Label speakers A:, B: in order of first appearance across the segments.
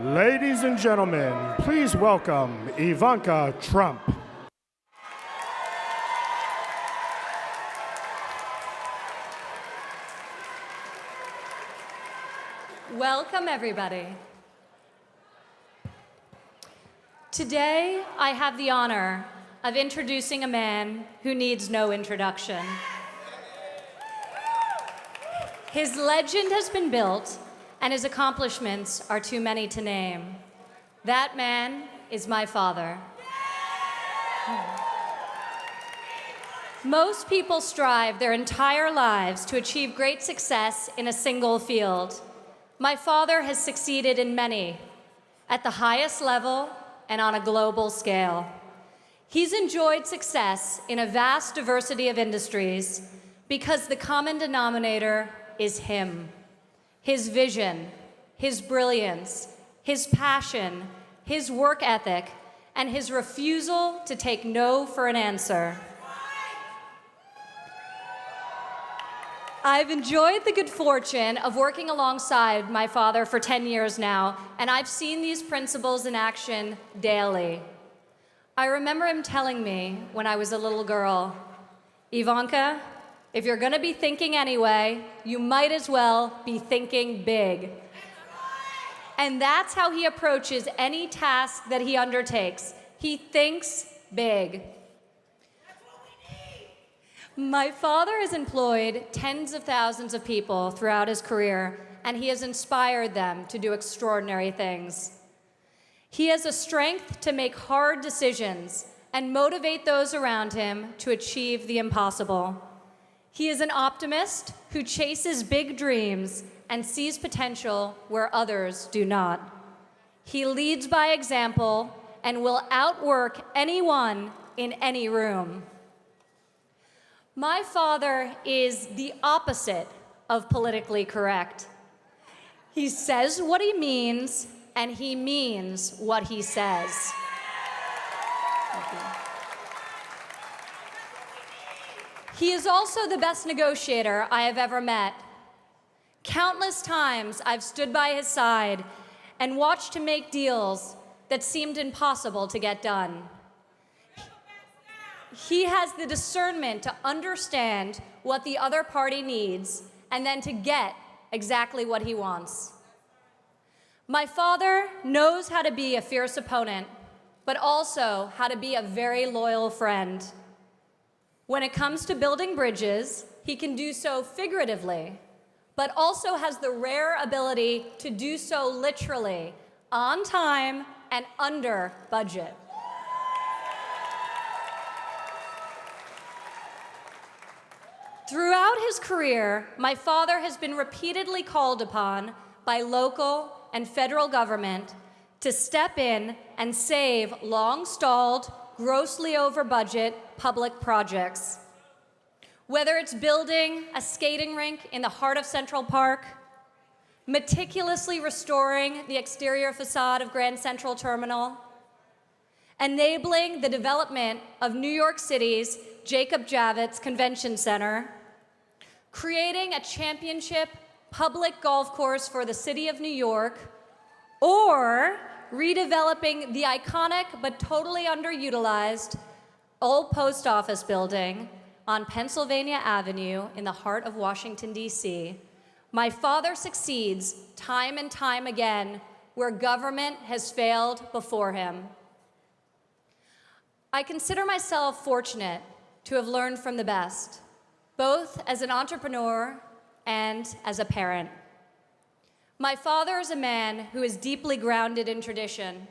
A: Ladies and gentlemen, please welcome Ivanka Trump.
B: Welcome, everybody. Today, I have the honor of introducing a man who needs no introduction. His legend has been built, and his accomplishments are too many to name. That man is my father. Most people strive their entire lives to achieve great success in a single field. My father has succeeded in many, at the highest level and on a global scale. He's enjoyed success in a vast diversity of industries because the common denominator is him. His vision, his brilliance, his passion, his work ethic, and his refusal to take no for an answer. I've enjoyed the good fortune of working alongside my father for 10 years now, and I've seen these principles in action daily. I remember him telling me when I was a little girl, "Ivanka, if you're gonna be thinking anyway, you might as well be thinking big." And that's how he approaches any task that he undertakes. He thinks big. My father has employed tens of thousands of people throughout his career, and he has inspired them to do extraordinary things. He has a strength to make hard decisions and motivate those around him to achieve the impossible. He is an optimist who chases big dreams and sees potential where others do not. He leads by example and will outwork anyone in any room. My father is the opposite of politically correct. He says what he means, and he means what he says. He is also the best negotiator I have ever met. Countless times I've stood by his side and watched him make deals that seemed impossible to get done. He has the discernment to understand what the other party needs and then to get exactly what he wants. My father knows how to be a fierce opponent, but also how to be a very loyal friend. When it comes to building bridges, he can do so figuratively, but also has the rare ability to do so literally, on time and under budget. Throughout his career, my father has been repeatedly called upon by local and federal government to step in and save long-stalled, grossly over-budget public projects. Whether it's building a skating rink in the heart of Central Park, meticulously restoring the exterior facade of Grand Central Terminal, enabling the development of New York City's Jacob Javits Convention Center, creating a championship public golf course for the city of New York, or redeveloping the iconic but totally underutilized old post office building on Pennsylvania Avenue in the heart of Washington, D.C., my father succeeds time and time again where government has failed before him. I consider myself fortunate to have learned from the best, both as an entrepreneur and as a parent. My father is a man who is deeply grounded in tradition.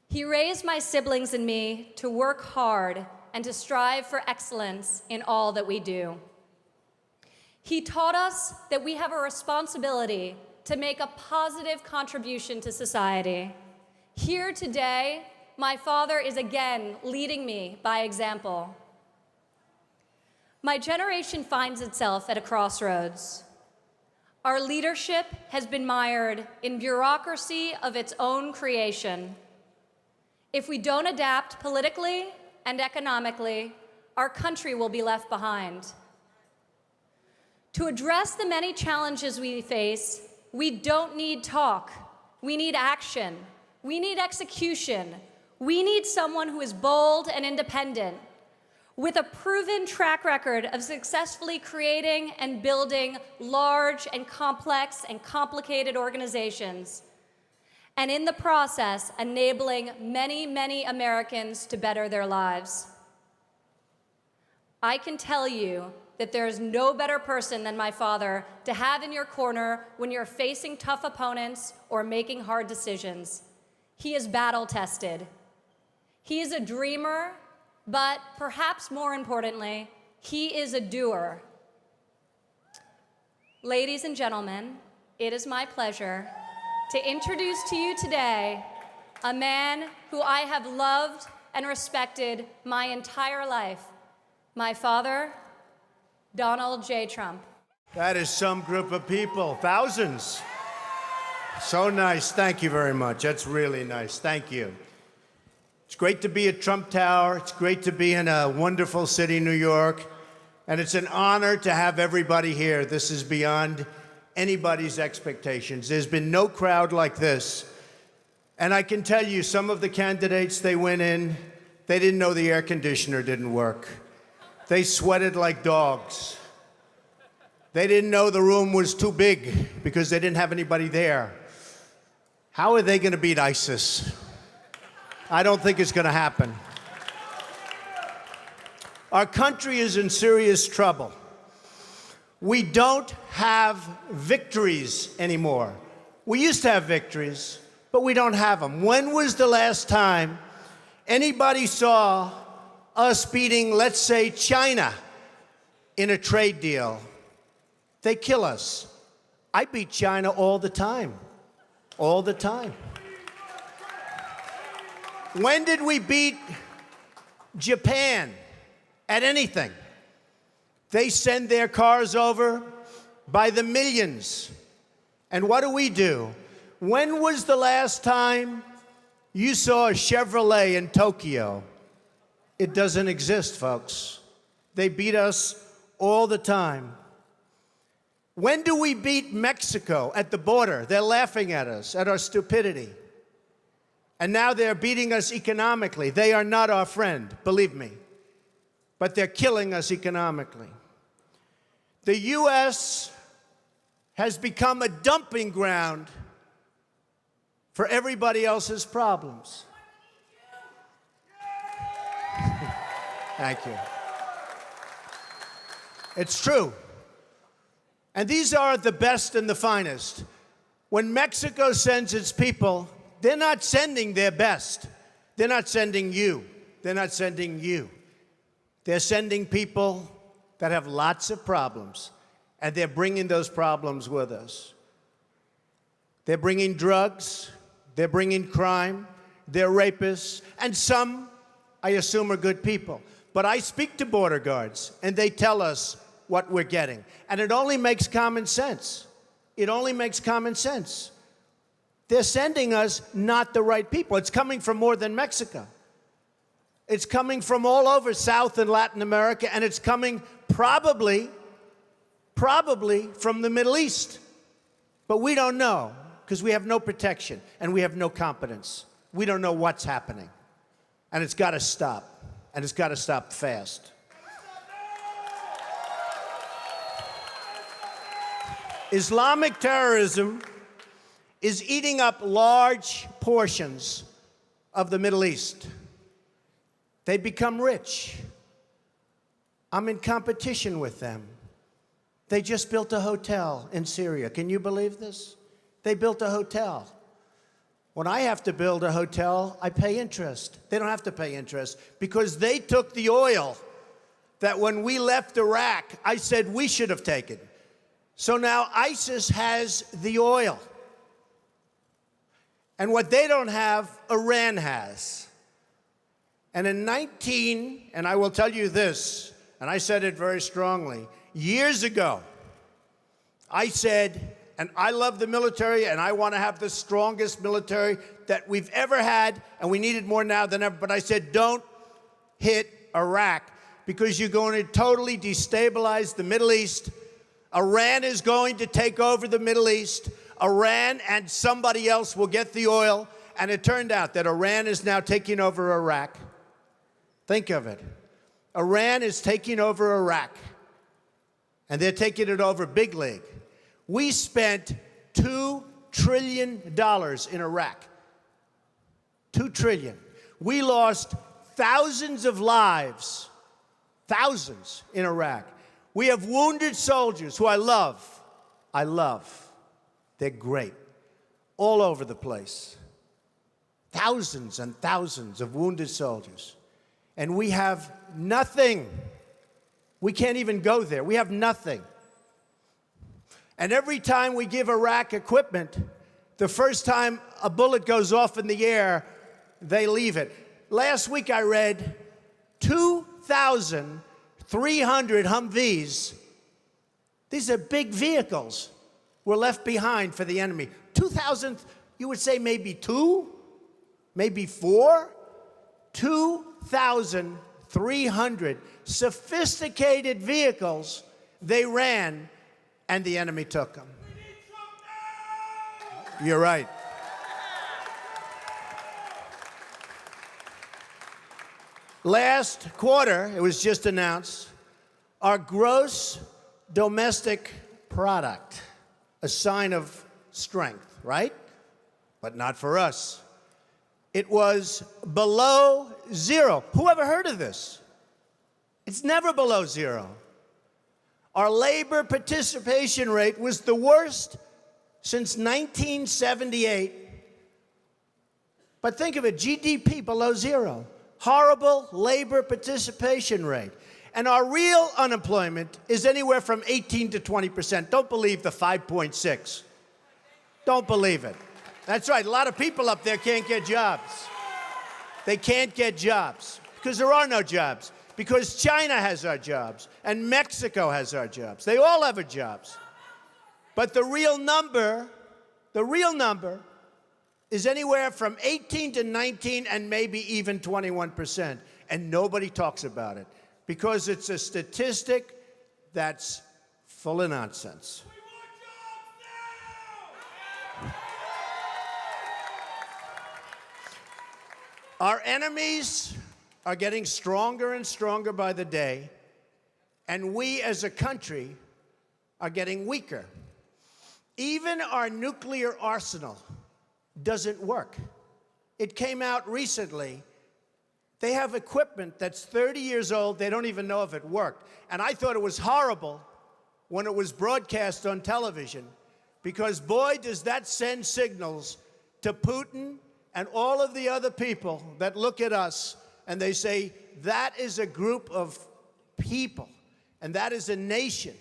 B: He raised my siblings and me to work hard and to strive for excellence in all that we do. He taught us that we have a responsibility to make a positive contribution to society. Here today, my father is again leading me by example. My generation finds itself at a crossroads. Our leadership has been mired in bureaucracy of its own creation. If we don't adapt politically and economically, our country will be left behind. To address the many challenges we face, we don't need talk. We need action. We need execution. We need someone who is bold and independent, with a proven track record of successfully creating and building large and complex and complicated organizations, and in the process, enabling many, many Americans to better their lives. I can tell you that there is no better person than my father to have in your corner when you're facing tough opponents or making hard decisions. He is battle-tested. He is a dreamer, but perhaps more importantly, he is a doer. Ladies and gentlemen, it is my pleasure to introduce to you today a man who I have loved and respected my entire life, my father, Donald J. Trump.
C: That is some group of people, thousands. So nice. Thank you very much. That's really nice. Thank you. It's great to be at Trump Tower. It's great to be in a wonderful city, New York. And it's an honor to have everybody here. This is beyond anybody's expectations. There's been no crowd like this. And I can tell you, some of the candidates, they went in, they didn't know the air conditioner didn't work. They sweated like dogs. They didn't know the room was too big because they didn't have anybody there. How are they going to beat ISIS? I don't think it's going to happen. Our country is in serious trouble. We don't have victories anymore. We used to have victories, but we don't have them. When was the last time anybody saw us beating, let's say, China in a trade deal? They kill us. I beat China all the time. All the time. When did we beat Japan at anything? They send their cars over by the millions. And what do? When was the last time you saw a Chevrolet in Tokyo? It doesn't exist, folks. They beat us all the time. When do we beat Mexico at the border? They're laughing at us, at our stupidity. And now they're beating us economically. They are not our friend, believe me. But they're killing us economically. The U.S. has become a dumping ground for everybody else's problems. Thank you. It's true. And these are the best and the finest. When Mexico sends its people, they're not sending their best. They're not sending you. They're not sending you. They're sending people that have lots of problems, and they're bringing those problems with us. They're bringing drugs, they're bringing crime, they're rapists, and some, I assume, are good people. But I speak to border guards, and they tell us what we're getting. And it only makes common sense. It only makes common sense. They're sending us not the right people. It's coming from more than Mexico. It's coming from all over South and Latin America, and it's coming probably from the Middle East. But we don't know, because we have no protection, and we have no competence. We don't know what's happening. And it's got to stop, and it's got to stop fast. Islamic terrorism is eating up large portions of the Middle East. They become rich. I'm in competition with them. They just built a hotel in Syria. Can you believe this? They built a hotel. When I have to build a hotel, I pay interest. They don't have to pay interest because they took the oil that when we left Iraq, I said we should have taken. So now ISIS has the oil. And what they don't have, Iran has. And in and I will tell you this, and I said it very strongly, years ago, I said, and I love the military, and I want to have the strongest military that we've ever had, and we need it more now than ever, but I said, don't hit Iraq, because you're going to totally destabilize the Middle East. Iran is going to take over the Middle East. Iran and somebody else will get the oil. And it turned out that Iran is now taking over Iraq. Think of it. Iran is taking over Iraq. And they're taking it over big league. We spent $2 trillion in Iraq. $2 trillion. We lost thousands of lives, thousands in Iraq. We have wounded soldiers who I love. I love. They're great. All over the place. Thousands and thousands of wounded soldiers. And we have nothing. We can't even go there. We have nothing. And every time we give Iraq equipment, the first time a bullet goes off in the air, they leave it. Last week I read 2,300 Humvees. These are big vehicles were left behind for the enemy. 2,000, you would say maybe 2, maybe 4. 2,300 sophisticated vehicles they ran, and the enemy took them. You're right. Last quarter, it was just announced, our gross domestic product, a sign of strength, right? But not for us. It was below zero. Who ever heard of this? It's never below zero. Our labor participation rate was the worst since 1978. But think of it, GDP below zero. Horrible labor participation rate. And our real unemployment is anywhere from 18 to 20%. Don't believe the 5.6. Don't believe it. That's right, a lot of people up there can't get jobs. They can't get jobs because there are no jobs. Because China has our jobs and Mexico has our jobs. They all have our jobs. But the real number is anywhere from 18 to 19 and maybe even 21%. And nobody talks about it because it's a statistic that's full of nonsense. Our enemies are getting stronger and stronger by the day, and we as a country are getting weaker. Even our nuclear arsenal doesn't work. It came out recently. They have equipment that's 30 years old. They don't even know if it worked. And I thought it was horrible when it was broadcast on television, because boy, does that send signals to Putin and all of the other people that look at us and they say, that is a group of people and that is a nation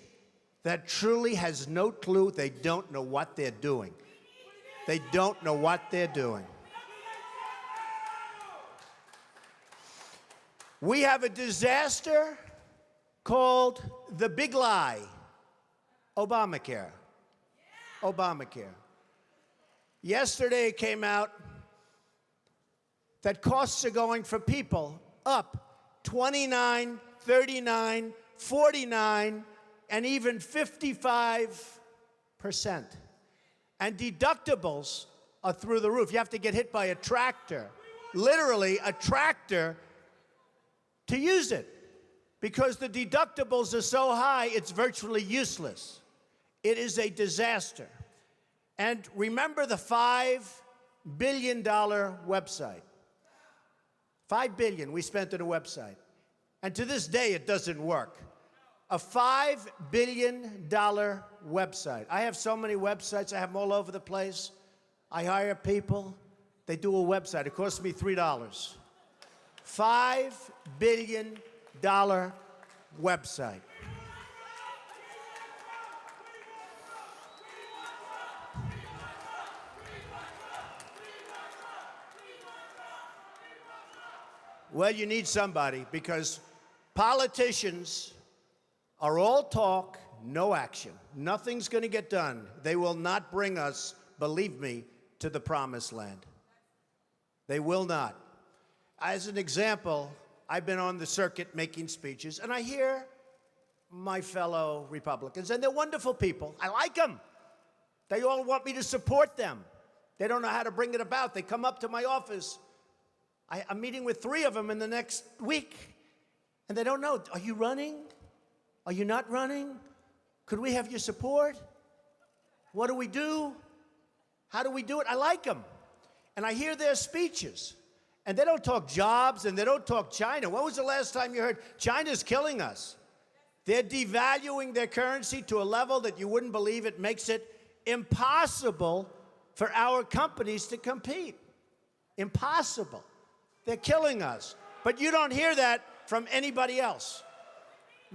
C: that truly has no clue. They don't know what they're doing. They don't know what they're doing. We have a disaster called the big lie, Obamacare. Obamacare. Yesterday it came out that costs are going for people up 29, 39, 49, and even 55%. And deductibles are through the roof. You have to get hit by a tractor, literally a tractor, to use it. Because the deductibles are so high, it's virtually useless. It is a disaster. And remember the $5 billion website. $5 billion we spent on a website. And to this day, it doesn't work. A $5 billion website. I have so many websites. I have them all over the place. I hire people. They do a website. It costs me $3. $5 billion website. Well, you need somebody, because politicians are all talk, no action. Nothing's going to get done. They will not bring us, believe me, to the promised land. They will not. As an example, I've been on the circuit making speeches, and I hear my fellow Republicans, and they're wonderful people. I like them. They all want me to support them. They don't know how to bring it about. They come up to my office. I'm meeting with 3 of them in the next week, and they don't know. Are you running? Are you not running? Could we have your support? What do we do? How do we do it? I like them. And I hear their speeches. And they don't talk jobs, and they don't talk China. When was the last time you heard China's killing us? They're devaluing their currency to a level that you wouldn't believe. It makes it impossible for our companies to compete. Impossible. They're killing us. But you don't hear that from anybody else.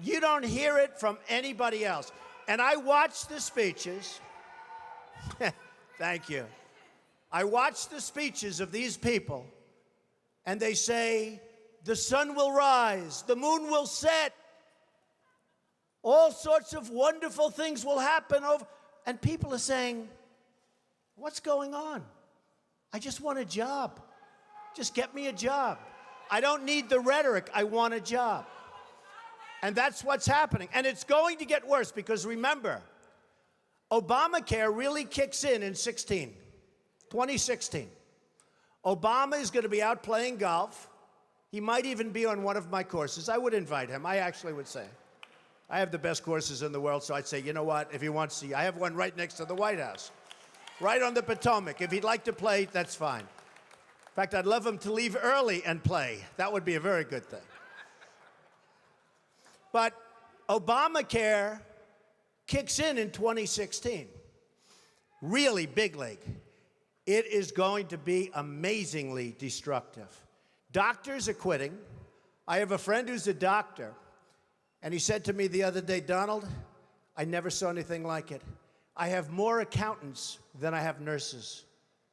C: You don't hear it from anybody else. And I watch the speeches. Thank you. I watch the speeches of these people, and they say, the sun will rise, the moon will set, all sorts of wonderful things will happen. And people are saying, what's going on? I just want a job. Just get me a job. I don't need the rhetoric. I want a job. And that's what's happening. And it's going to get worse because remember, Obamacare really kicks in 2016. Obama is going to be out playing golf. He might even be on one of my courses. I would invite him. I actually would say. I have the best courses in the world, so I'd say, you know what, if he wants to, I have one right next to the White House, right on the Potomac. If he'd like to play, that's fine. In fact, I'd love him to leave early and play. That would be a very good thing. But Obamacare kicks in 2016. Really big league. It is going to be amazingly destructive. Doctors are quitting. I have a friend who's a doctor, and he said to me the other day, Donald, I never saw anything like it. I have more accountants than I have nurses.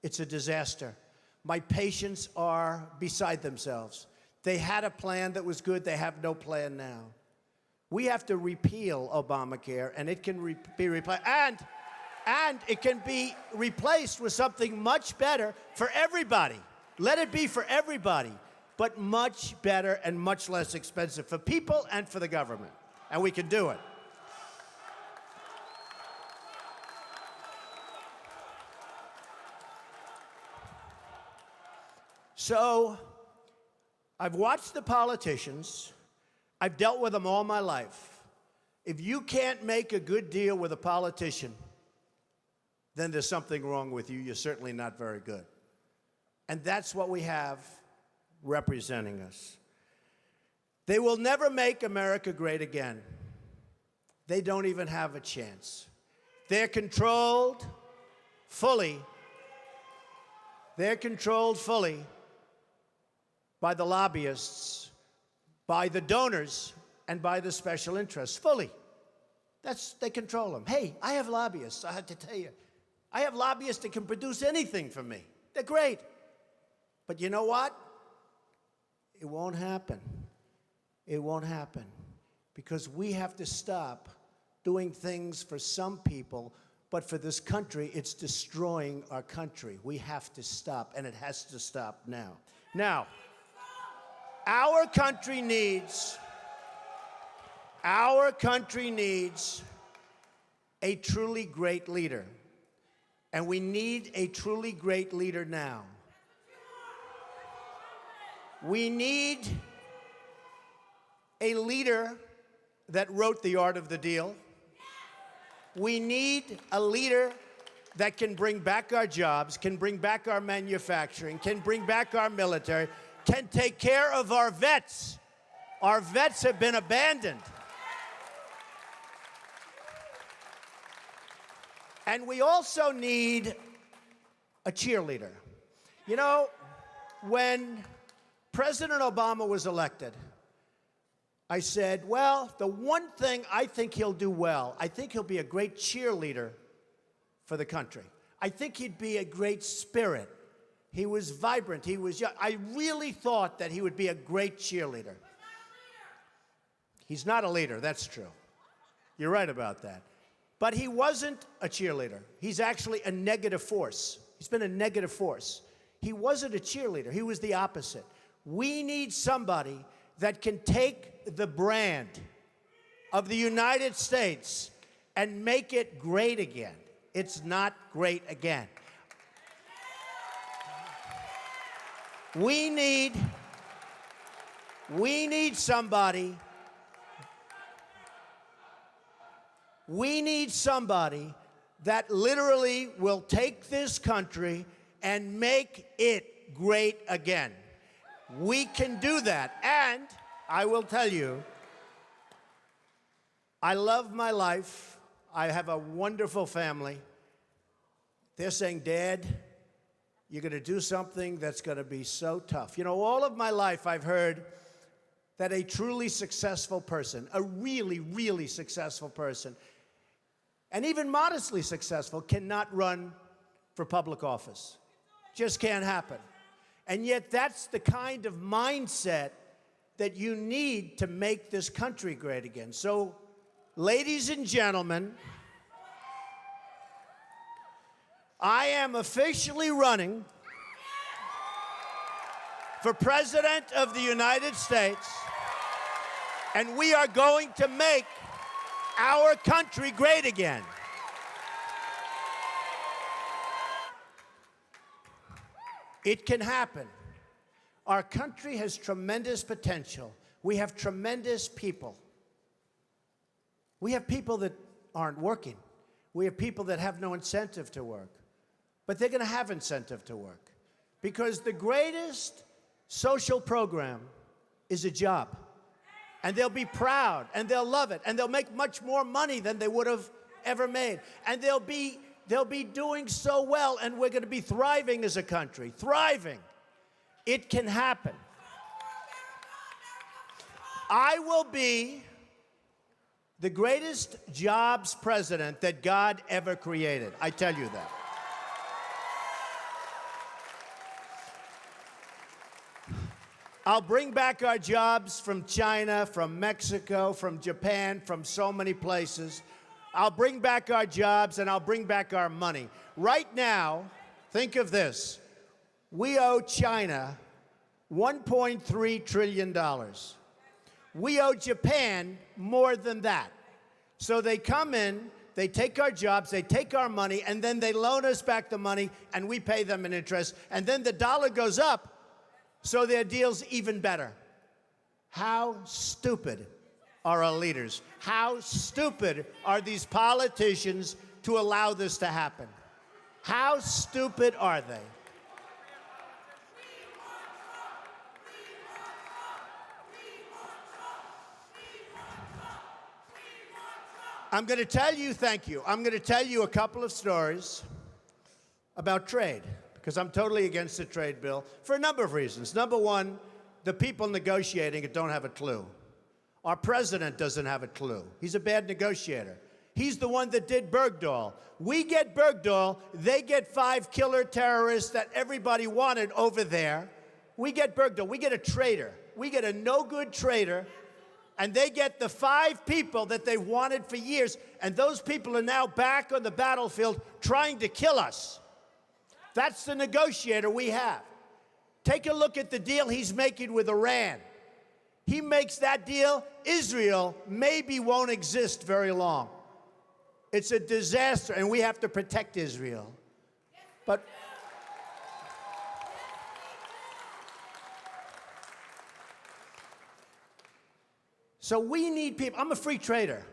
C: It's a disaster. My patients are beside themselves. They had a plan that was good. They have no plan now. We have to repeal Obamacare, and it can be replaced. And it can be replaced with something much better for everybody. Let it be for everybody, but much better and much less expensive for people and for the government. And we can do it. So, I've watched the politicians. I've dealt with them all my life. If you can't make a good deal with a politician, then there's something wrong with you. You're certainly not very good. And that's what we have representing us. They will never make America great again. They don't even have a chance. They're controlled fully. They're controlled fully by the lobbyists, by the donors, and by the special interests, fully. They control them. Hey, I have lobbyists, I have to tell you. I have lobbyists that can produce anything for me. They're great. But you know what? It won't happen. It won't happen. Because we have to stop doing things for some people, but for this country, it's destroying our country. We have to stop, and it has to stop now. Now, our country needs a truly great leader. And we need a truly great leader now. We need a leader that wrote The Art of the Deal. We need a leader that can bring back our jobs, can bring back our manufacturing, can bring back our military, can take care of our vets. Our vets have been abandoned. And we also need a cheerleader. You know, when President Obama was elected, I said, well, the one thing I think he'll do well, I think he'll be a great cheerleader for the country. I think he'd be a great spirit. He was vibrant. He was young. I really thought that he would be a great cheerleader. He's not a leader, that's true. You're right about that. But he wasn't a cheerleader. He's actually a negative force. He's been a negative force. He wasn't a cheerleader. He was the opposite. We need somebody that can take the brand of the United States and make it great again. It's not great again. We need somebody. We need somebody that literally will take this country and make it great again. We can do that. And I will tell you, I love my life. I have a wonderful family. They're saying, Dad, you're going to do something that's going to be so tough. You know, all of my life I've heard that a truly successful person, a really, really successful person, and even modestly successful, cannot run for public office. Just can't happen. And yet that's the kind of mindset that you need to make this country great again. So, ladies and gentlemen, I am officially running for President of the United States, and we are going to make our country great again. It can happen. Our country has tremendous potential. We have tremendous people. We have people that aren't working. We have people that have no incentive to work. But they're going to have incentive to work. Because the greatest social program is a job. And they'll be proud, and they'll love it, and they'll make much more money than they would have ever made. And they'll be doing so well, and we're going to be thriving as a country. Thriving. It can happen. I will be the greatest jobs president that God ever created. I tell you that. I'll bring back our jobs from China, from Mexico, from Japan, from so many places. I'll bring back our jobs, and I'll bring back our money. Right now, think of this. We owe China $1.3 trillion. We owe Japan more than that. So they come in, they take our jobs, they take our money, and then they loan us back the money, and we pay them in interest. And then the dollar goes up, so their deal's even better. How stupid are our leaders? How stupid are these politicians to allow this to happen? How stupid are they? I'm going to tell you, thank you. I'm going to tell you a couple of stories about trade, because I'm totally against the trade bill for a number of reasons. Number one, the people negotiating it don't have a clue. Our president doesn't have a clue. He's a bad negotiator. He's the one that did Bergdahl. We get Bergdahl, they get 5 killer terrorists that everybody wanted over there. We get Bergdahl, we get a traitor. We get a no-good traitor, and they get the 5 people that they wanted for years, and those people are now back on the battlefield trying to kill us. That's the negotiator we have. Take a look at the deal he's making with Iran. He makes that deal, Israel maybe won't exist very long. It's a disaster, and we have to protect Israel. But so we need people. I'm a free trader.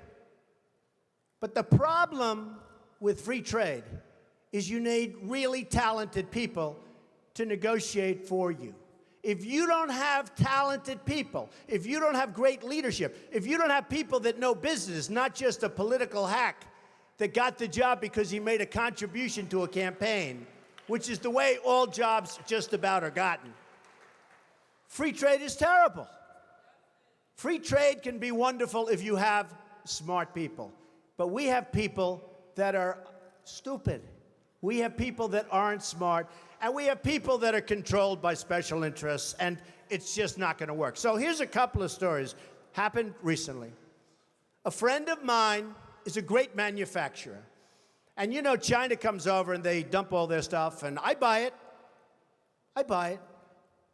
C: But the problem with free trade is you need really talented people to negotiate for you. If you don't have talented people, if you don't have great leadership, if you don't have people that know business, not just a political hack that got the job because he made a contribution to a campaign, which is the way all jobs just about are gotten, free trade is terrible. Free trade can be wonderful if you have smart people. But we have people that are stupid. We have people that aren't smart. And we have people that are controlled by special interests. And it's just not going to work. So here's a couple of stories. Happened recently. A friend of mine is a great manufacturer. And you know, China comes over and they dump all their stuff. And I buy it. I buy it.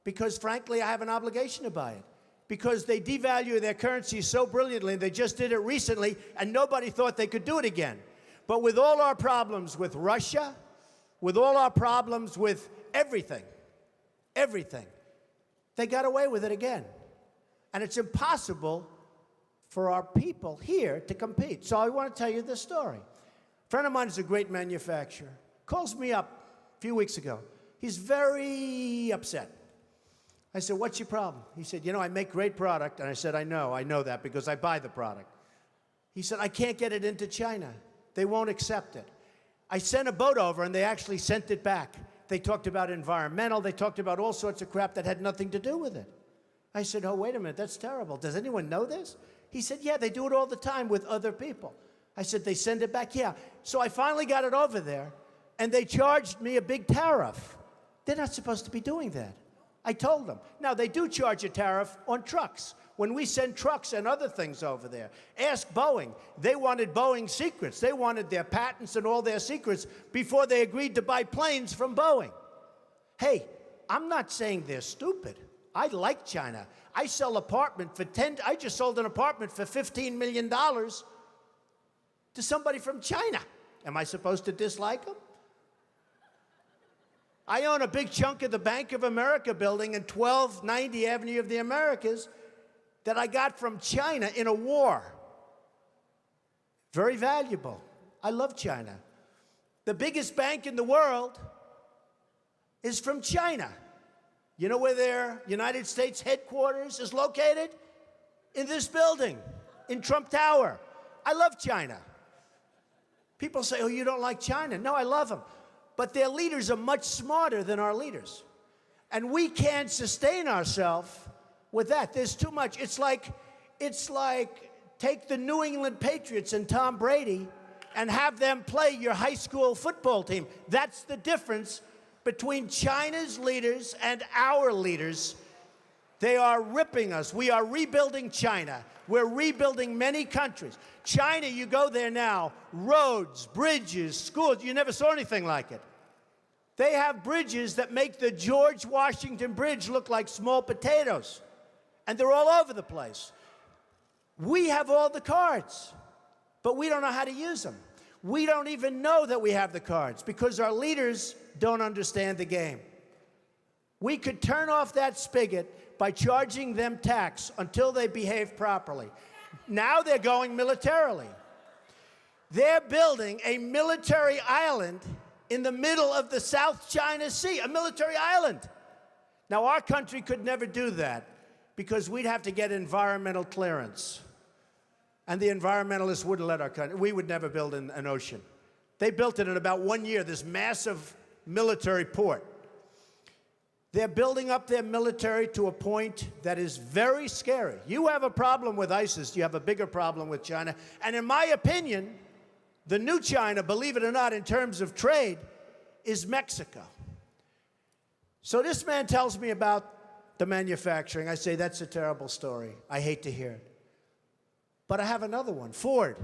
C: Because frankly, I have an obligation to buy it. Because they devalue their currency so brilliantly. They just did it recently, and nobody thought they could do it again. But with all our problems with Russia, with all our problems with everything, they got away with it again. And it's impossible for our people here to compete. So I want to tell you this story. A friend of mine is a great manufacturer. Calls me up a few weeks ago. He's very upset. I said, what's your problem? He said, you know, I make great product. And I said, I know that because I buy the product. He said, I can't get it into China. They won't accept it. I sent a boat over and they actually sent it back. They talked about environmental, they talked about all sorts of crap that had nothing to do with it. I said, oh, wait a minute, that's terrible. Does anyone know this? He said, yeah, they do it all the time with other people. I said, they send it back? Yeah. So I finally got it over there, and they charged me a big tariff. They're not supposed to be doing that. I told them. Now, they do charge a tariff on trucks. When we send trucks and other things over there, ask Boeing. They wanted Boeing's secrets. They wanted their patents and all their secrets before they agreed to buy planes from Boeing. Hey, I'm not saying they're stupid. I like China. I sell apartment for I just sold an apartment for $15 million to somebody from China. Am I supposed to dislike them? I own a big chunk of the Bank of America building in 1290 Avenue of the Americas that I got from China in a war. Very valuable. I love China. The biggest bank in the world is from China. You know where their United States headquarters is located? In this building, in Trump Tower. I love China. People say, oh, you don't like China. No, I love them. But their leaders are much smarter than our leaders. And we can't sustain ourselves with that. There's too much. It's like take the New England Patriots and Tom Brady and have them play your high school football team. That's the difference between China's leaders and our leaders. They are ripping us. We are rebuilding China. We're rebuilding many countries. China, you go there now, roads, bridges, schools, you never saw anything like it. They have bridges that make the George Washington Bridge look like small potatoes. And they're all over the place. We have all the cards, but we don't know how to use them. We don't even know that we have the cards because our leaders don't understand the game. We could turn off that spigot by charging them tax until they behave properly. Now they're going militarily. They're building a military island in the middle of the South China Sea, a military island. Now, our country could never do that because we'd have to get environmental clearance. And the environmentalists wouldn't let our country. We would never build an ocean. They built it in about 1 year, this massive military port. They're building up their military to a point that is very scary. You have a problem with ISIS, you have a bigger problem with China. And in my opinion, the new China, believe it or not, in terms of trade, is Mexico. So this man tells me about the manufacturing. I say, that's a terrible story. I hate to hear it. But I have another one, Ford.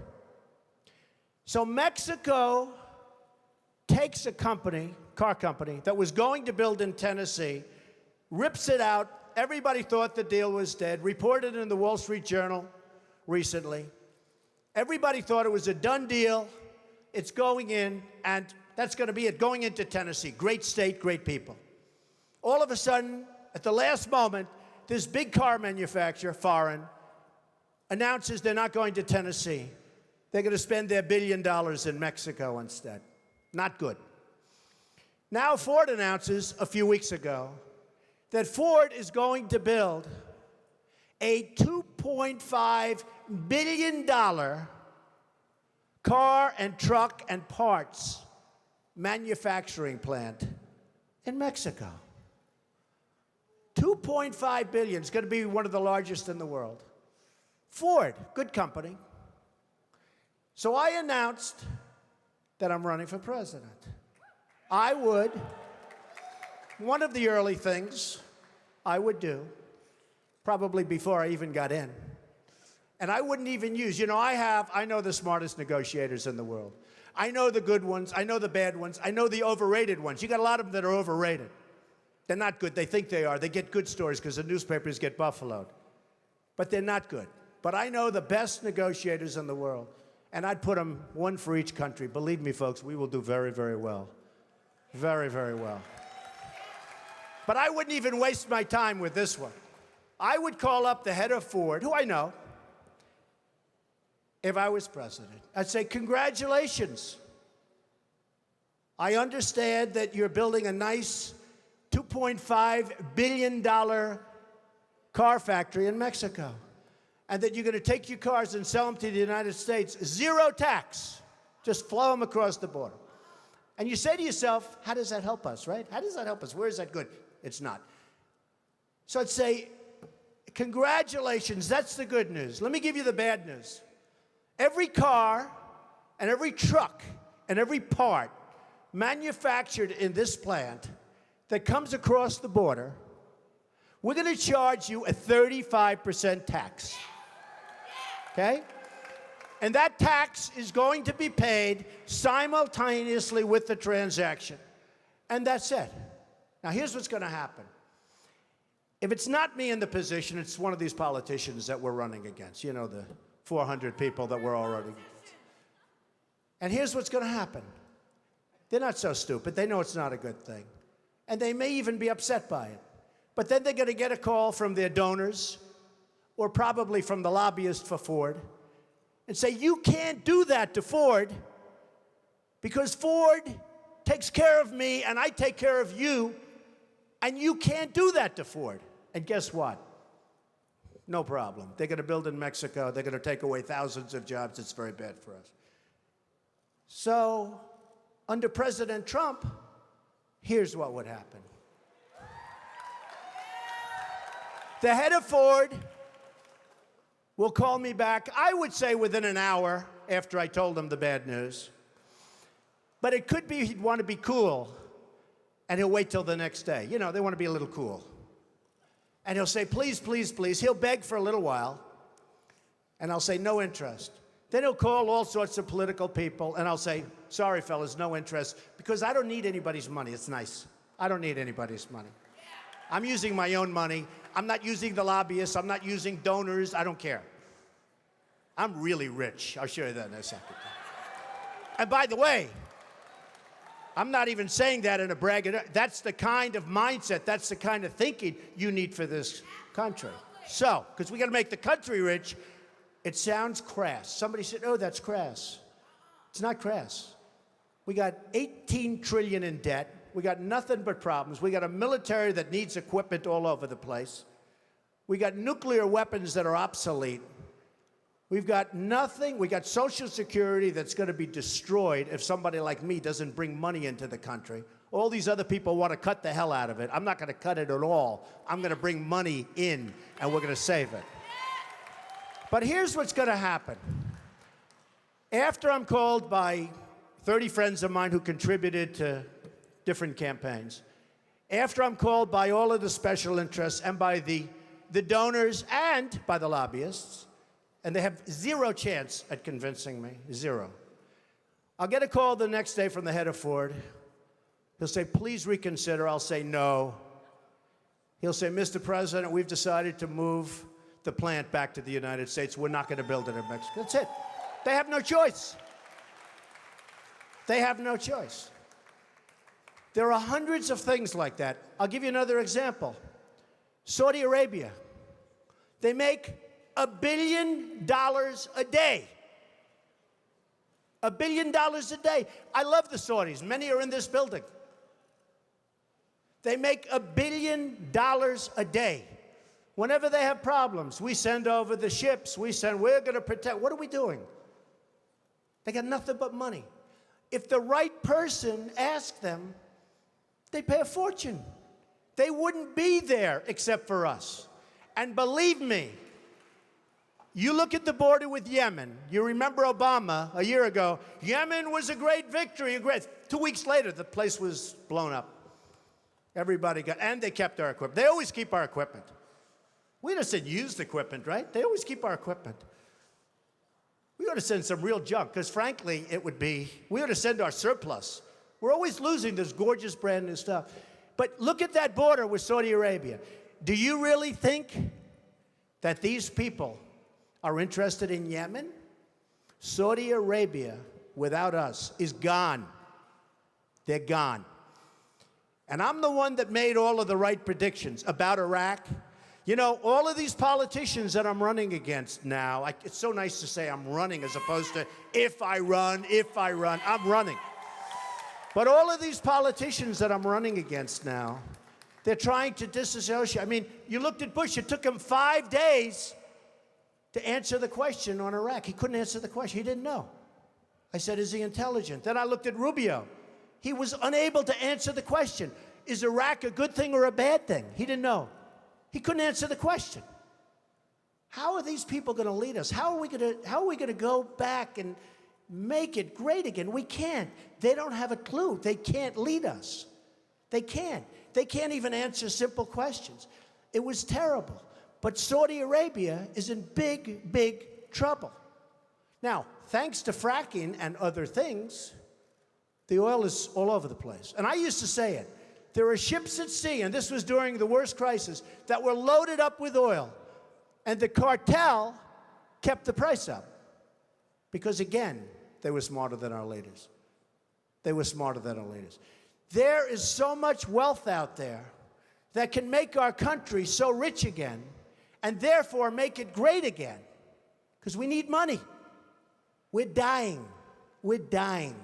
C: So Mexico takes a company, car company, that was going to build in Tennessee, rips it out. Everybody thought the deal was dead. Reported in the Wall Street Journal recently. Everybody thought it was a done deal. It's going in, and that's going to be it, going into Tennessee. Great state, great people. All of a sudden, at the last moment, this big car manufacturer, foreign, announces they're not going to Tennessee. They're going to spend their $1 billion in Mexico instead. Not good. Now Ford announces a few weeks ago that Ford is going to build a $2.5 billion car and truck and parts manufacturing plant in Mexico. $2.5 billion. It's going to be one of the largest in the world. Ford, good company. So I announced that I'm running for president. One of the early things I would do, probably before I even got in, and I wouldn't even use, I know the smartest negotiators in the world. I know the good ones, I know the bad ones, I know the overrated ones. You got a lot of them that are overrated. They're not good, they think they are. They get good stories because the newspapers get buffaloed. But they're not good. But I know the best negotiators in the world. And I'd put them one for each country. Believe me, folks, we will do very, very well. Very, very well. But I wouldn't even waste my time with this one. I would call up the head of Ford, who I know, if I was president. I'd say, congratulations. I understand that you're building a nice $2.5 billion car factory in Mexico, and that you're going to take your cars and sell them to the United States, zero tax. Just flow them across the border. And you say to yourself, how does that help us, right? How does that help us? Where is that good? It's not. So I'd say, congratulations, that's the good news. Let me give you the bad news. Every car and every truck and every part manufactured in this plant that comes across the border, we're going to charge you a 35% tax. Okay? And that tax is going to be paid simultaneously with the transaction. And that's it. Now, here's what's going to happen. If it's not me in the position, it's one of these politicians that we're running against. You know, the 400 people that we're already against. And here's what's going to happen. They're not so stupid. They know it's not a good thing. And they may even be upset by it. But then they're going to get a call from their donors, or probably from the lobbyist for Ford, and say, you can't do that to Ford because Ford takes care of me and I take care of you, and you can't do that to Ford. And guess what? No problem. They're going to build in Mexico. They're going to take away thousands of jobs. It's very bad for us. So, under President Trump, here's what would happen. The head of Ford will call me back, I would say within an hour after I told him the bad news. But it could be he'd want to be cool, and he'll wait till the next day. You know, they want to be a little cool. And he'll say, please, please, please. He'll beg for a little while, and I'll say, no interest. Then he'll call all sorts of political people, and I'll say, sorry, fellas, no interest, because I don't need anybody's money. It's nice. I don't need anybody's money. I'm using my own money. I'm not using the lobbyists. I'm not using donors. I don't care. I'm really rich. I'll show you that in a second. And by the way, I'm not even saying that in a bragging. That's the kind of mindset, that's the kind of thinking you need for this country. So, because we got to make the country rich, it sounds crass. Somebody said, oh, that's crass. It's not crass. We got 18 trillion in debt. We got nothing but problems. We got a military that needs equipment all over the place. We got nuclear weapons that are obsolete. We've got nothing. We got Social Security that's going to be destroyed if somebody like me doesn't bring money into the country. All these other people want to cut the hell out of it. I'm not going to cut it at all. I'm going to bring money in, and we're going to save it. But here's what's going to happen. After I'm called by 30 friends of mine who contributed to different campaigns, after I'm called by all of the special interests and by the donors and by the lobbyists, and they have zero chance at convincing me, zero. I'll get a call the next day from the head of Ford. He'll say, please reconsider. I'll say no. He'll say, Mr. President, we've decided to move the plant back to the United States. We're not going to build it in Mexico. That's it. They have no choice. They have no choice. There are hundreds of things like that. I'll give you another example. Saudi Arabia. They make $1 billion a day. $1 billion a day. I love the Saudis. Many are in this building. They make $1 billion a day. Whenever they have problems, we send over the ships. We're going to protect. What are we doing? They got nothing but money. If the right person asked them, they pay a fortune. They wouldn't be there except for us. And believe me, you look at the border with Yemen. You remember Obama a year ago. Yemen was a great victory. 2 weeks later, the place was blown up. Everybody got, and they kept our equipment. They always keep our equipment. We just said used equipment, right? They always keep our equipment. We ought to send some real junk, because frankly, we ought to send our surplus. We're always losing this gorgeous brand new stuff. But look at that border with Saudi Arabia. Do you really think that these people are interested in Yemen? Saudi Arabia, without us, is gone. They're gone. And I'm the one that made all of the right predictions about Iraq. You know, all of these politicians that I'm running against now, it's so nice to say I'm running as opposed to if I run, I'm running. But all of these politicians that I'm running against now, they're trying to disassociate. I mean, you looked at Bush, it took him 5 days to answer the question on Iraq. He couldn't answer the question, he didn't know. I said, is he intelligent? Then I looked at Rubio. He was unable to answer the question. Is Iraq a good thing or a bad thing? He didn't know. He couldn't answer the question. How are these people going to lead us? How are we going to go back and make it great again? We can't. They don't have a clue. They can't lead us. They can't. They can't even answer simple questions. It was terrible. But Saudi Arabia is in big, big trouble. Now, thanks to fracking and other things, the oil is all over the place. And I used to say it. There are ships at sea, and this was during the worst crisis, that were loaded up with oil. And the cartel kept the price up. Because again, they were smarter than our leaders. They were smarter than our leaders. There is so much wealth out there that can make our country so rich again, and therefore make it great again. Because we need money. We're dying. We're dying.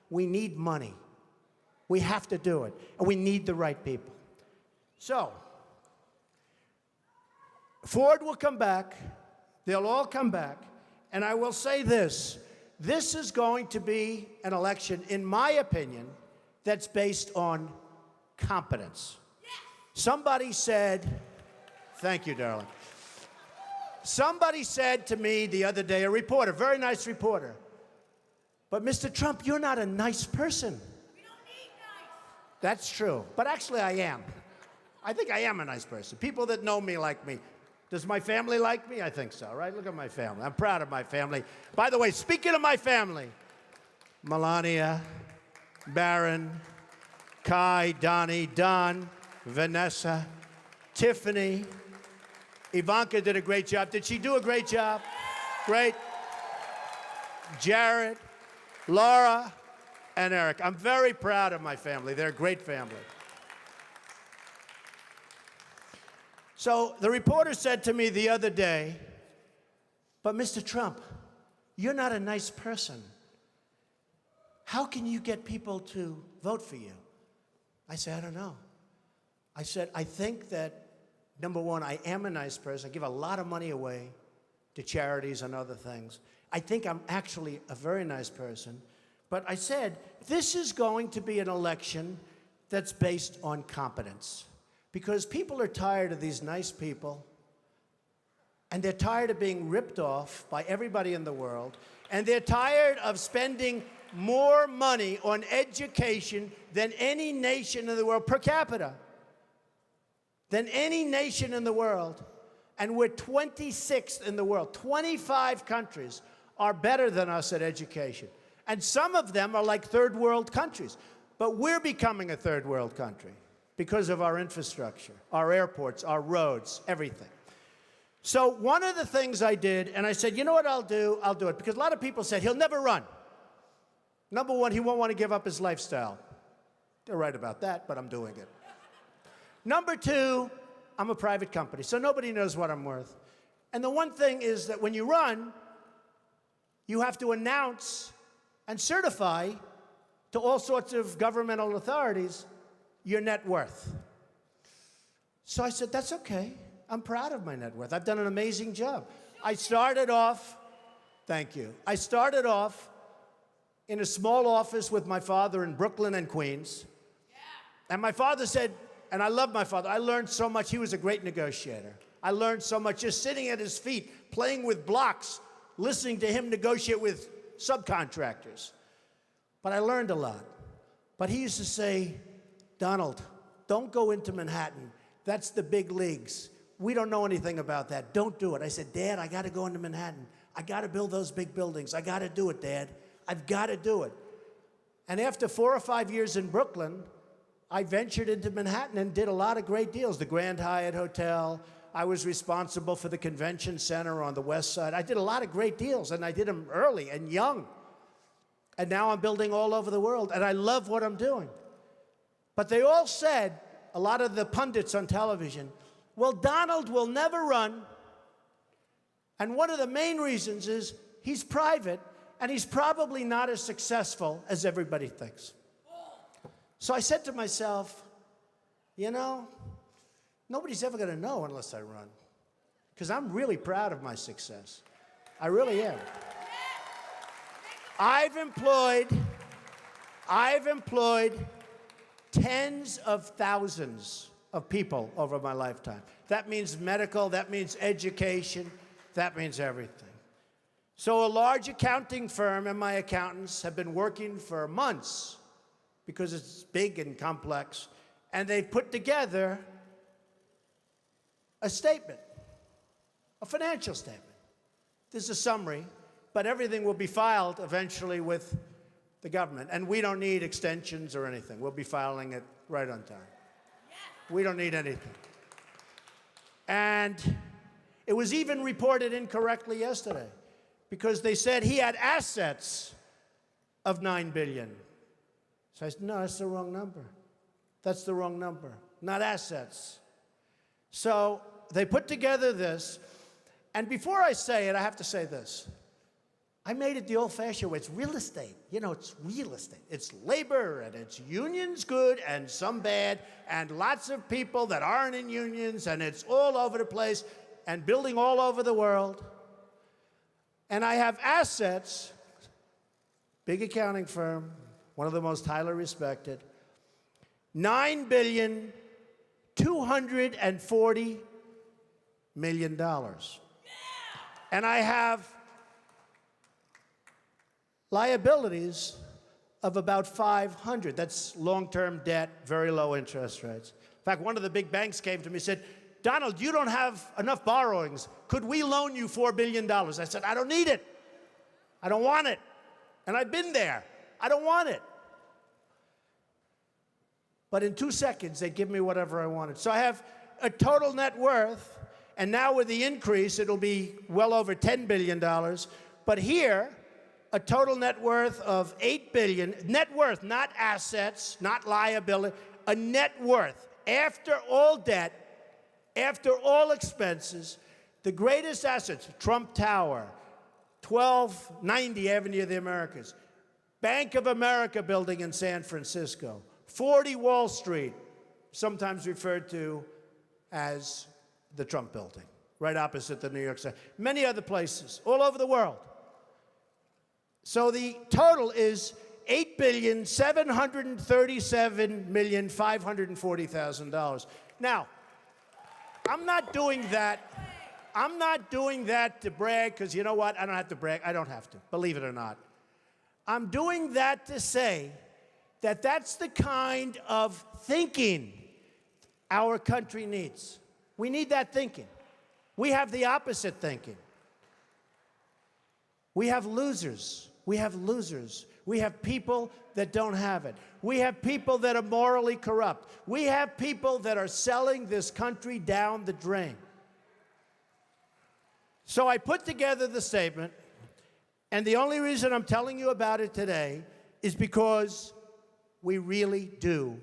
C: We need money. We have to do it. And we need the right people. So, Ford will come back. They'll all come back. And I will say this. This is going to be an election, in my opinion, that's based on competence. Somebody said, thank you, darling. Somebody said to me the other day, a reporter, very nice reporter, but Mr. Trump, you're not a nice person. We don't need nice. That's true, but actually I am. I think I am a nice person. People that know me like me. Does my family like me? I think so, right? Look at my family. I'm proud of my family. By the way, speaking of my family, Melania, Barron, Kai, Donnie, Don, Vanessa, Tiffany, Ivanka did a great job. Did she do a great job? Great. Jared, Laura, and Eric. I'm very proud of my family. They're a great family. So the reporter said to me the other day, but Mr. Trump, you're not a nice person. How can you get people to vote for you? I said, I don't know. I said, I think that, number one, I am a nice person. I give a lot of money away to charities and other things. I think I'm actually a very nice person. But I said, this is going to be an election that's based on competence. Because people are tired of these nice people, and they're tired of being ripped off by everybody in the world, and they're tired of spending more money on education than any nation in the world, per capita, than any nation in the world. And we're 26th in the world. 25 countries are better than us at education. And some of them are like third world countries. But we're becoming a third world country because of our infrastructure, our airports, our roads, everything. So one of the things I did, and I said, you know what I'll do? I'll do it. Because a lot of people said, he'll never run. Number one, he won't want to give up his lifestyle. They're right about that, but I'm doing it. Number two, I'm a private company, so nobody knows what I'm worth. And the one thing is that when you run, you have to announce and certify to all sorts of governmental authorities your net worth. So I said, that's okay. I'm proud of my net worth. I've done an amazing job. I started off, thank you. I started off in a small office with my father in Brooklyn and Queens. And my father said, and I love my father, I learned so much. He was a great negotiator. I learned so much just sitting at his feet, playing with blocks, listening to him negotiate with subcontractors. But I learned a lot. But he used to say, Donald, don't go into Manhattan. That's the big leagues. We don't know anything about that. Don't do it. I said, Dad, I got to go into Manhattan. I got to build those big buildings. I got to do it, Dad. I've got to do it. And after 4 or 5 years in Brooklyn, I ventured into Manhattan and did a lot of great deals. The Grand Hyatt Hotel, I was responsible for the convention center on the west side. I did a lot of great deals, and I did them early and young. And now I'm building all over the world, and I love what I'm doing. But they all said, a lot of the pundits on television, well, Donald will never run. And one of the main reasons is he's private, and he's probably not as successful as everybody thinks. So I said to myself, you know, nobody's ever going to know unless I run, because I'm really proud of my success. I really am. I've employed tens of thousands of people over my lifetime. That means medical, that means education, that means everything. So a large accounting firm and my accountants have been working for months because it's big and complex, and they've put together a statement, a financial statement. This is a summary, but everything will be filed eventually with the government, and we don't need extensions or anything. We'll be filing it right on time. We don't need anything. And it was even reported incorrectly yesterday because they said he had assets of $9 billion. So I said, no, that's the wrong number. That's the wrong number, not assets. So they put together this, and before I say it, I have to say this. I made it the old-fashioned way. It's real estate. You know, it's real estate. It's labor, and it's unions good and some bad, and lots of people that aren't in unions, and it's all over the place, and building all over the world. And I have assets, big accounting firm, one of the most highly respected, $9,240 million. And I have liabilities of about 500. That's long-term debt, very low interest rates. In fact, one of the big banks came to me and said, Donald, you don't have enough borrowings. Could we loan you $4 billion? I said, I don't need it. I don't want it. And I've been there. I don't want it. But in 2 seconds, they give me whatever I wanted. So I have a total net worth, and now with the increase, it'll be well over $10 billion. But here, a total net worth of $8 billion. Net worth, not assets, not liability, a net worth. After all debt, after all expenses, the greatest assets, Trump Tower, 1290 Avenue of the Americas, Bank of America building in San Francisco, 40 Wall Street, sometimes referred to as the Trump building, right opposite the New York City. Many other places, all over the world. So the total is $8,737,540,000. Now, I'm not doing that. I'm not doing that to brag, because you know what? I don't have to brag. I don't have to, believe it or not. I'm doing that to say that that's the kind of thinking our country needs. We need that thinking. We have the opposite thinking. We have losers. We have losers. We have people that don't have it. We have people that are morally corrupt. We have people that are selling this country down the drain. So I put together the statement, and the only reason I'm telling you about it today is because we really do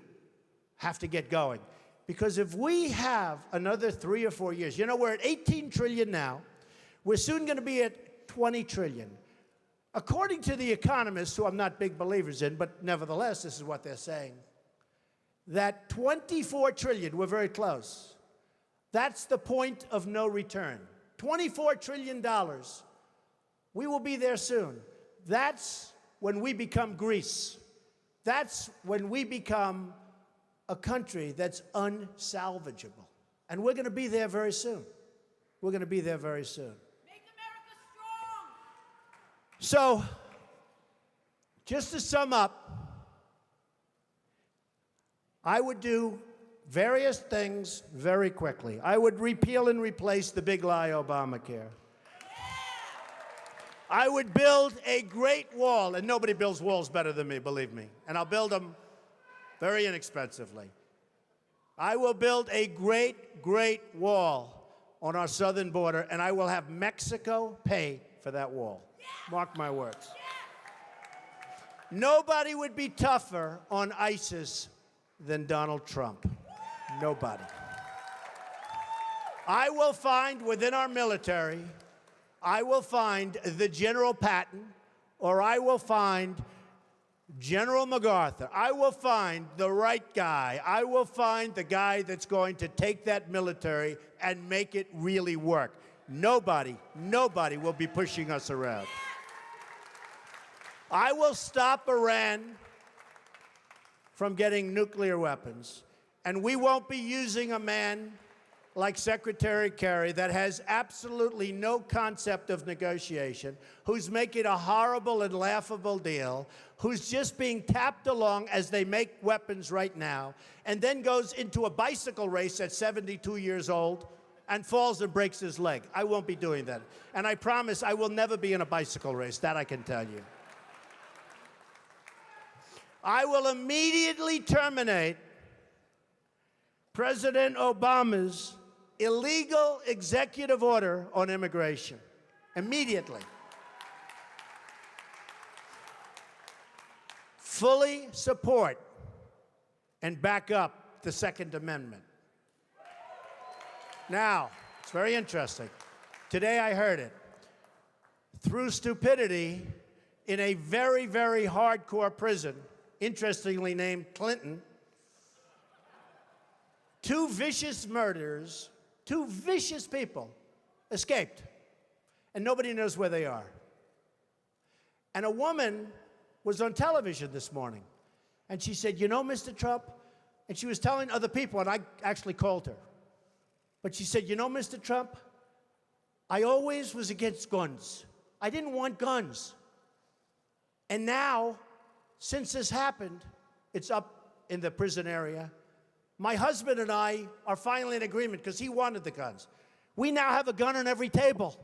C: have to get going. Because if we have another 3 or 4 years, you know, we're at 18 trillion now. We're soon going to be at 20 trillion. According to the economists, who I'm not big believers in, but nevertheless, this is what they're saying, that 24 trillion, we're very close. That's the point of no return. $24 trillion. We will be there soon. That's when we become Greece. That's when we become a country that's unsalvageable. And we're going to be there very soon. We're going to be there very soon.
D: Make America strong!
C: So, just to sum up, I would do various things very quickly. I would repeal and replace the big lie Obamacare. I would build a great wall, and nobody builds walls better than me, believe me. And I'll build them very inexpensively. I will build a great, great wall on our southern border, and I will have Mexico pay for that wall. Mark my words. Nobody would be tougher on ISIS than Donald Trump. Nobody. I will find within our military, I will find the General Patton, or I will find General MacArthur. I will find the right guy. I will find the guy that's going to take that military and make it really work. Nobody will be pushing us around. I will stop Iran from getting nuclear weapons, and we won't be using a man like Secretary Kerry that has absolutely no concept of negotiation, who's making a horrible and laughable deal, who's just being tapped along as they make weapons right now, and then goes into a bicycle race at 72 years old and falls and breaks his leg. I won't be doing that. And I promise I will never be in a bicycle race, that I can tell you. I will immediately terminate President Obama's illegal executive order on immigration. Immediately. Fully support and back up the Second Amendment. Now, it's very interesting. Today I heard it. Through stupidity, in a very, very hardcore prison, interestingly named Clinton, two vicious murderers, two vicious people escaped, and nobody knows where they are. And a woman was on television this morning, and she said, "You know, Mr. Trump," and she was telling other people, and I actually called her, but she said, "You know, Mr. Trump, I always was against guns. I didn't want guns. And now, since this happened, it's up in the prison area, my husband and I are finally in agreement because he wanted the guns. We now have a gun on every table.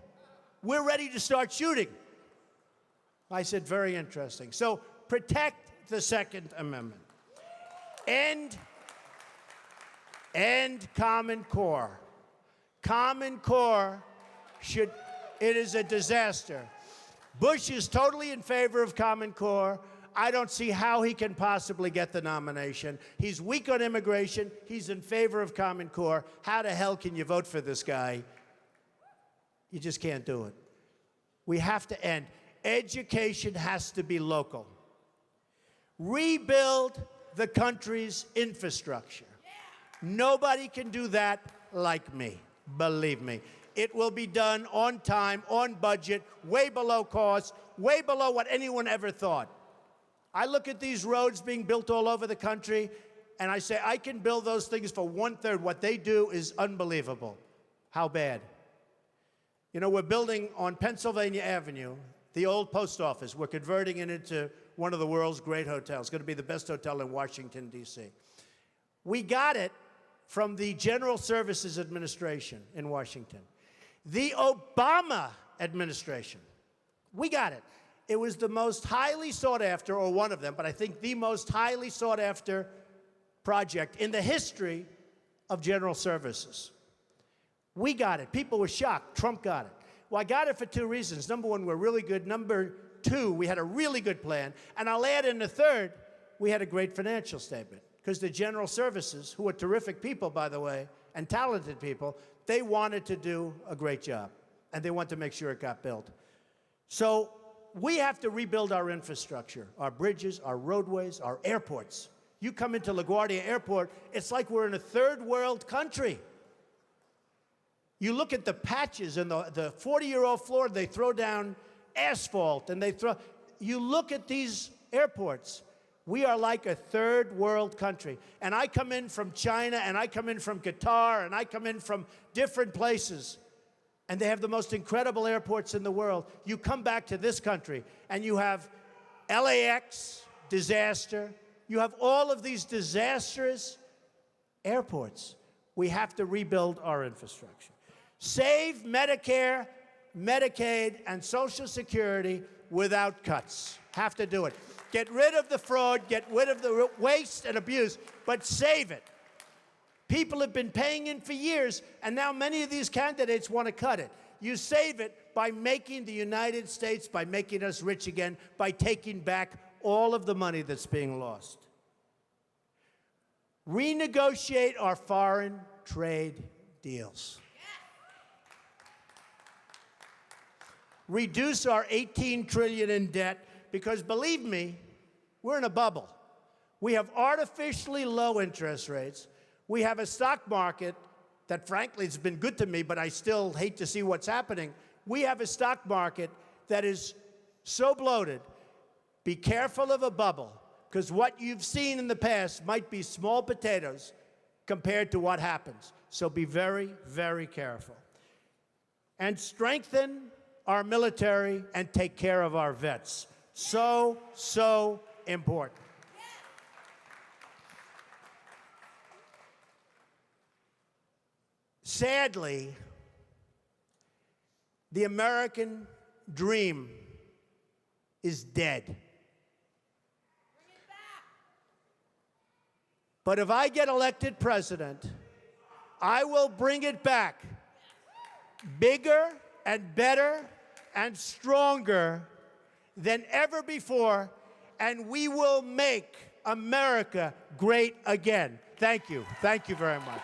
C: We're ready to start shooting." I said, very interesting. So protect the Second Amendment. End Common Core. Common Core it is a disaster. Bush is totally in favor of Common Core. I don't see how he can possibly get the nomination. He's weak on immigration. He's in favor of Common Core. How the hell can you vote for this guy? You just can't do it. We have to end. Education has to be local. Rebuild the country's infrastructure. Nobody can do that like me, believe me. It will be done on time, on budget, way below cost, way below what anyone ever thought. I look at these roads being built all over the country, and I say, I can build those things for 1/3. What they do is unbelievable. How bad? You know, we're building on Pennsylvania Avenue, the old post office. We're converting it into one of the world's great hotels. It's going to be the best hotel in Washington, D.C. We got it from the General Services Administration in Washington. The Obama administration, we got it. It was the most highly sought after, or one of them, but I think the most highly sought after project in the history of General Services. We got it. People were shocked. Trump got it. Well, I got it for two reasons. Number one, we're really good. Number two, we had a really good plan. And I'll add in the third, we had a great financial statement. Because the General Services, who are terrific people, by the way, and talented people, they wanted to do a great job. And they wanted to make sure it got built. So we have to rebuild our infrastructure, our bridges, our roadways, our airports. You come into LaGuardia Airport, it's like we're in a third world country. You look at the patches in the 40-year-old floor, they throw down asphalt, and you look at these airports, we are like a third world country. And I come in from China, and I come in from Qatar, and I come in from different places, and they have the most incredible airports in the world. You come back to this country, and you have LAX, disaster. You have all of these disastrous airports. We have to rebuild our infrastructure. Save Medicare, Medicaid, and Social Security without cuts. Have to do it. Get rid of the fraud, get rid of the waste and abuse, but save it. People have been paying in for years, and now many of these candidates want to cut it. You save it by making the United States, by making us rich again, by taking back all of the money that's being lost. Renegotiate our foreign trade deals. Reduce our $18 trillion in debt, because believe me, we're in a bubble. We have artificially low interest rates. We have a stock market that, frankly, has been good to me, but I still hate to see what's happening. We have a stock market that is so bloated. Be careful of a bubble, because what you've seen in the past might be small potatoes compared to what happens. So be very, very careful. And strengthen our military and take care of our vets. So, so important. Sadly, the American dream is dead. But if I get elected president, I will bring it back bigger and better and stronger than ever before, and we will make America great again. Thank you. Thank you very much.